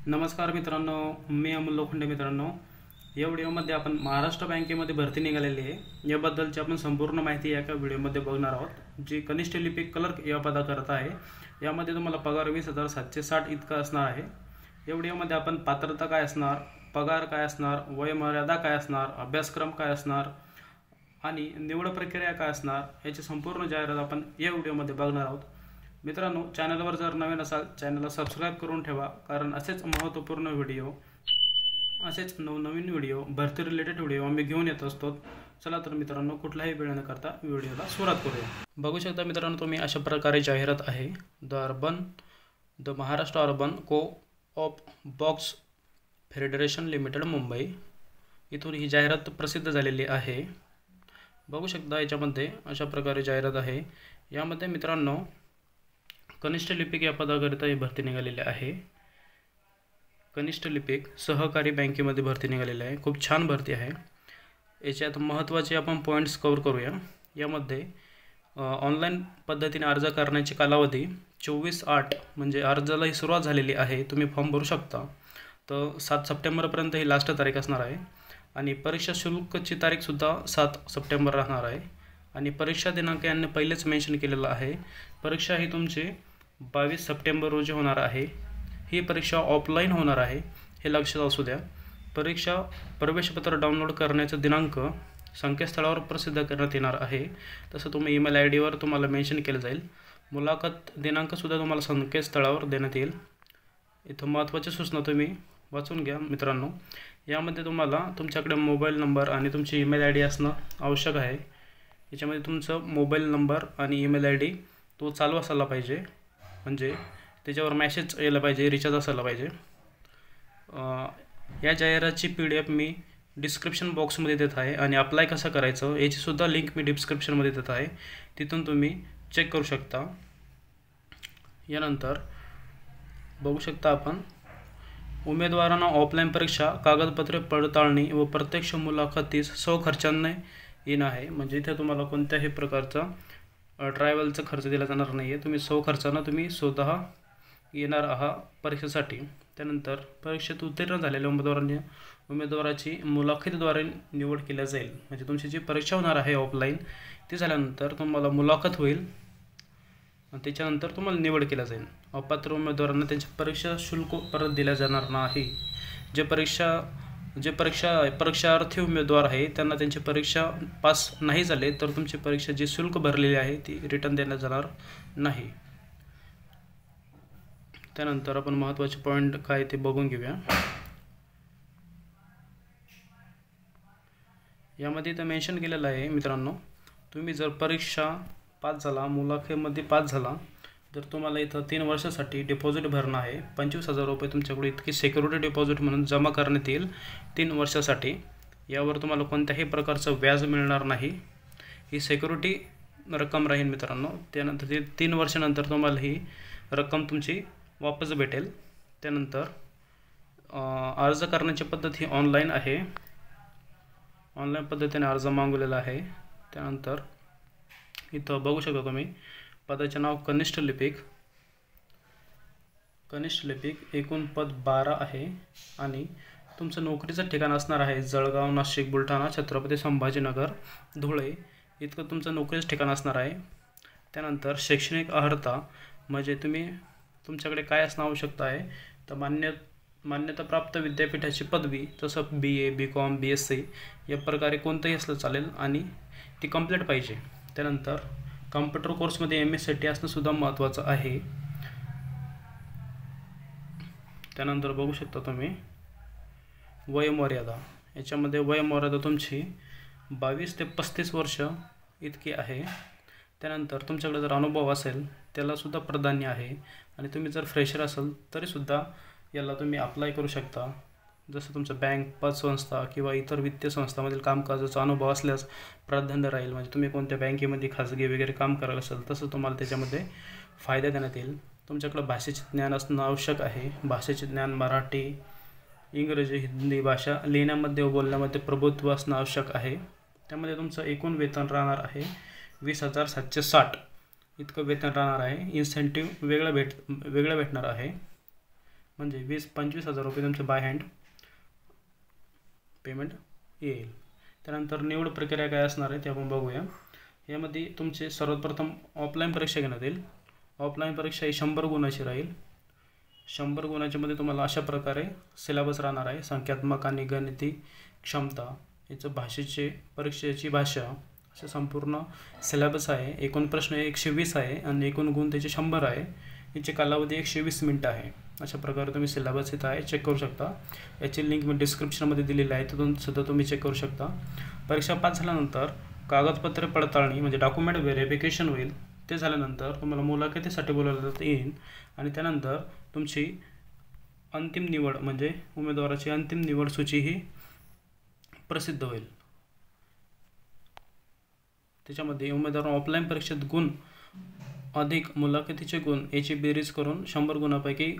नमस्कार मित्रांनो, मी अमोल लोखंडे. मित्रांनो, या व्हिडिओमध्ये आपण महाराष्ट्र बँकेमध्ये भरती निघालेली आहे याबद्दलची आपण संपूर्ण माहिती एका व्हिडिओमध्ये बघणार आहोत. जी कनिष्ठ लिपिक क्लर्क या पदाकरता आहे. यामध्ये तुम्हाला पगार 20,760 इतका असणार आहे. या व्हिडिओमध्ये आपण पात्रता काय असणार, पगार काय असणार, वयोमर्यादा काय असणार, अभ्यासक्रम काय असणार आणि निवड प्रक्रिया काय असणार याची संपूर्ण जाहिरात आपण या व्हिडिओमध्ये बघणार आहोत. मित्रांनो, चॅनलवर जर नवीन असाल चॅनलला सबस्क्राईब करून ठेवा, कारण असेच महत्त्वपूर्ण व्हिडिओ, असेच नवनवीन व्हिडिओ, भरती रिलेटेड व्हिडिओ आम्ही घेऊन येत असतो. चला तर मित्रांनो, कुठलाही वेळ न करता व्हिडिओला सुरुवात करूया. बघू शकता मित्रांनो, तुम्ही अशा प्रकारे जाहिरात आहे. द महाराष्ट्र अर्बन को op box federation limited Mumbai, इथून ही जाहिरात प्रसिद्ध झालेली आहे. बघू शकता याच्यामध्ये अशा प्रकारे जाहिरात आहे. यामध्ये मित्रांनो कनिष्ठ लिपिक या पदाकरिता ही भरती निघालेली आहे. कनिष्ठ लिपिक सहकारी बँकेमध्ये भरती निघालेली आहे. खूप छान भरती आहे. याच्यात महत्त्वाचे आपण पॉईंट्स कव्हर करूया. यामध्ये ऑनलाईन पद्धतीने अर्ज करण्याची कालावधी 24/8 म्हणजे अर्जाला सुरुवात झालेली आहे. तुम्ही फॉर्म भरू शकता. तर 7 सप्टेंबरपर्यंत ही लास्ट तारीख असणार आहे. आणि परीक्षा शुल्कची तारीखसुद्धा 7 सप्टेंबर राहणार आहे. आणि परीक्षा दिनांक यांनी पहिलेच मेन्शन केलेला आहे. परीक्षा ही तुमची 22 सप्टेंबर रोजी होणार आहे. ही परीक्षा ऑफलाईन होणार आहे, हे लक्षात असू द्या. परीक्षा प्रवेशपत्र डाउनलोड करण्याचा दिनांक संकेतस्थळावर प्रसिद्ध करण्यात येणार आहे. तसं तुम्ही ईमेल ID वर तुम्हाला मेन्शन केलं जाईल. मुलाखत दिनांकसुद्धा तुम्हाला संकेतस्थळावर देण्यात येईल. इथं महत्त्वाची सूचना तुम्ही वाचून घ्या मित्रांनो. यामध्ये तुम्हाला तुमच्याकडे मोबाईल नंबर आणि तुमची ईमेल ID असणं आवश्यक आहे. याच्यामध्ये तुमचं मोबाईल नंबर आणि ईमेल ID तो चालू असायला पाहिजे, म्हणजे त्याच्यावर मेसेज यायला पाहिजे, रिचार्ज असायला पाहिजे. या जाहिरातीची PDF मी डिस्क्रिप्शन बॉक्समध्ये देत आहे आणि अप्लाय कसं करायचं याचीसुद्धा लिंक मी डिस्क्रिप्शनमध्ये देत आहे. तिथून तुम्ही चेक करू शकता. यानंतर बघू शकता आपण, उमेदवारांना ऑफलाईन परीक्षा, कागदपत्रे पडताळणी व प्रत्यक्ष मुलाखतीस स्वखर्चाने येणं आहे. म्हणजे इथे तुम्हाला कोणत्याही प्रकारचा ट्रॅव्हलचा खर्च दिला जाणार नाही आहे. तुम्ही स्वखर्चानं तुम्ही स्वतः येणार आहात परीक्षेसाठी. त्यानंतर परीक्षेत उत्तीर्ण झालेल्या उमेदवाराची मुलाखतीद्वारे निवड केली जाईल. म्हणजे तुमची जी परीक्षा होणार आहे ऑफलाईन, ती झाल्यानंतर तुम्हाला मुलाखत होईल आणि त्याच्यानंतर तुम्हाला निवड केली जाईल. अपात्र उमेदवारांना त्यांचे परीक्षा शुल्क परत दिले जाणार नाही. परीक्षार्थी उमेदवार आहे त्यांना त्यांची परीक्षा पास नाही झाले तर तुमची परीक्षा जी शुल्क भरलेली आहे ती रिटर्न देण्यात जाणार नाही. त्यानंतर आपण महत्त्वाचे पॉईंट काय ते बघून घेऊया. यामध्ये इथं मेन्शन केलेलं आहे मित्रांनो, तुम्ही जर परीक्षा पास झाला, मुलाखतीमध्ये पास झाला, तर तुम्हाला इथं 3 वर्षासाठी डिपॉझिट भरणं आहे. 25,000 रुपये तुमच्याकडे इतकी सिक्युरिटी डिपॉझिट म्हणून जमा करण्यात येईल 3 वर्षासाठी. यावर तुम्हाला कोणत्याही प्रकारचं व्याज मिळणार नाही. ही सिक्युरिटी रक्कम राहील मित्रांनो. त्यानंतर 3 वर्षानंतर तुम्हाला ही रक्कम तुमची वापस भेटेल. त्यानंतर अर्ज करण्याची पद्धत ही ऑनलाईन आहे. ऑनलाईन पद्धतीने अर्ज मागवलेला आहे. त्यानंतर इथं बघू शकता तुम्ही पदाचे नाव कनिष्ठ लिपिक. एकूण पद 12 आहे आणि तुमचं नोकरीचं ठिकाण असणार आहे जळगाव, नाशिक, बुलढाणा, छत्रपती संभाजीनगर, धुळे इतकं तुमचं नोकरीचं ठिकाण असणार आहे. त्यानंतर शैक्षणिक अर्हता म्हणजे तुमच्याकडे काय असणं आवश्यक आहे, तर मान्यताप्राप्त विद्यापीठाची पदवी, जसं BA, BCom, BSc या प्रकारे कोणतंही असलं चालेल आणि ती कंप्लीट पाहिजे. त्यानंतर कॉम्प्युटर कोर्समध्ये MS-साठी असणं सुद्धा महत्त्वाचं आहे. त्यानंतर बघू शकता तुम्ही वयोमर्यादा. याच्यामध्ये वयोमर्यादा तुमची 22 ते 35 वर्ष इतकी आहे. त्यानंतर तुमच्याकडे जर अनुभव असेल त्यालासुद्धा प्राधान्य आहे. आणि तुम्ही जर फ्रेशर असाल तरीसुद्धा याला तुम्ही अप्लाय करू शकता. जसं तुमचं बँक, पतसंस्था किंवा इतर वित्तीय संस्थांमधील कामकाजाचा अनुभव असल्यास प्राधान्य राहील. म्हणजे तुम्ही कोणत्या बँकेमध्ये खाजगी वगैरे काम करत असाल तसं तुम्हाला त्याच्यामध्ये फायदा देण्यात येईल. तुमच्याकडं भाषेचे ज्ञान असणं आवश्यक आहे. भाषेचे ज्ञान मराठी, इंग्रजी, हिंदी भाषा लिहिण्यामध्ये व बोलण्यामध्ये प्रभुत्व असणं आवश्यक आहे. त्यामध्ये तुमचं एकूण वेतन राहणार आहे 20,760 इतकं वेतन राहणार आहे. इन्सेंटिव्ह वेगळं भेटणार आहे. म्हणजे 25,000 रुपये तुमचे बाय हँड पेमेंट येईल। त्यानंतर निवड प्रक्रिया काय असणार आहे ते आपण बघूया। यामध्ये तुमचे सर्वप्रथम ऑफलाईन परीक्षा घेण्यात येईल। ऑफलाईन परीक्षा ही 100 गुणाची राहील। 100 गुणाच्यामध्ये तुम्हाला अशा प्रकारे सिलेबस राहणार आहे। संख्यात्मक आणि गणिती क्षमता, याचं भाषेचे परीक्षेची भाषा, असे संपूर्ण सिलेबस आहे। एकूण प्रश्न 120 आहे आणि एकूण गुण त्याचे 100 आहे। याची कालावधी 120 मिनिटं आहे। अशा प्रकारे तुम्ही सिलेबस इथं आहे, चेक करू शकता। याची लिंक मी डिस्क्रिप्शनमध्ये दिलेली आहे, तिथून सुद्धा तुम्ही चेक करू शकता। परीक्षा पास झाल्यानंतर कागदपत्रे पडताळणी म्हणजे डॉक्युमेंट व्हेरिफिकेशन होईल। ते झाल्यानंतर तुम्हाला मुलाखतीसाठी बोलावलं येईल आणि त्यानंतर तुमची अंतिम निवड म्हणजे उमेदवाराची अंतिम निवड सूची ही प्रसिद्ध होईल। त्याच्यामध्ये उमेदवार ऑफलाईन परीक्षेत गुण अधिक मुलाखतीचे गुण याची बेरीज करून 100 गुणापैकी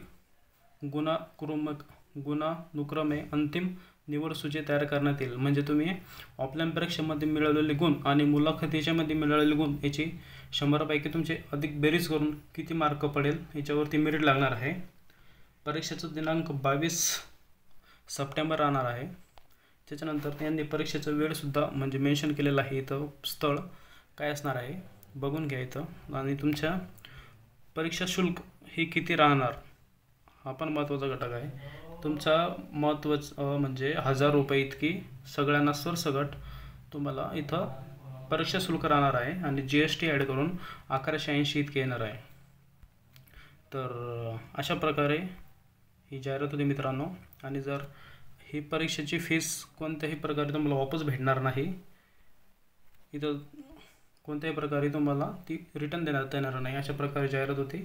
गुणानुक्रमे अंतिम निवड सूची तयार करण्यात येईल। म्हणजे तुम्ही ऑफलाईन परीक्षेमध्ये मिळवलेले गुण आणि मुलाखतीच्यामध्ये मिळवलेले गुण याची 100 पैकी तुमचे अधिक बेरीज करून किती मार्क पडेल याच्यावरती मेरिट लागणार आहे। परीक्षेचा दिनांक 22 सप्टेंबर राहणार आहे। त्याच्यानंतर त्यांनी परीक्षेचा वेळसुद्धा म्हणजे मेन्शन केलेला आहे। इथं स्थळ काय असणार आहे बघून घ्या इथं। आणि तुमच्या परीक्षा शुल्क हे किती राहणार हा पण महत्त्वाचा घटक आहे। तुमचा महत्त्वाचं म्हणजे 1000 रुपये इतकी सगळ्यांना सरसकट तुम्हाला इथं परीक्षा शुल्क राहणार आहे आणि GST ॲड करून 1180 इतके येणार आहे। तर अशा प्रकारे ही जाहिरात होती मित्रांनो। आणि जर ही परीक्षेची फीस कोणत्याही प्रकारे तुम्हाला वापस भेटणार नाही, इथं कोणत्याही प्रकारे तुम्हाला ती रिटर्न देण्यात येणार नाही, अशा प्रकारे जाहिरात होती।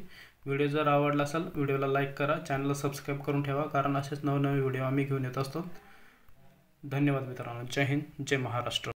व्हिडिओ जर आवडला असेल व्हिडिओला लाईक करा, चॅनलला सबस्क्राईब करून ठेवा, कारण असेच नवनवे व्हिडिओ आम्ही घेऊन येत असतो। धन्यवाद मित्रांनो। जय हिंद, जय महाराष्ट्र।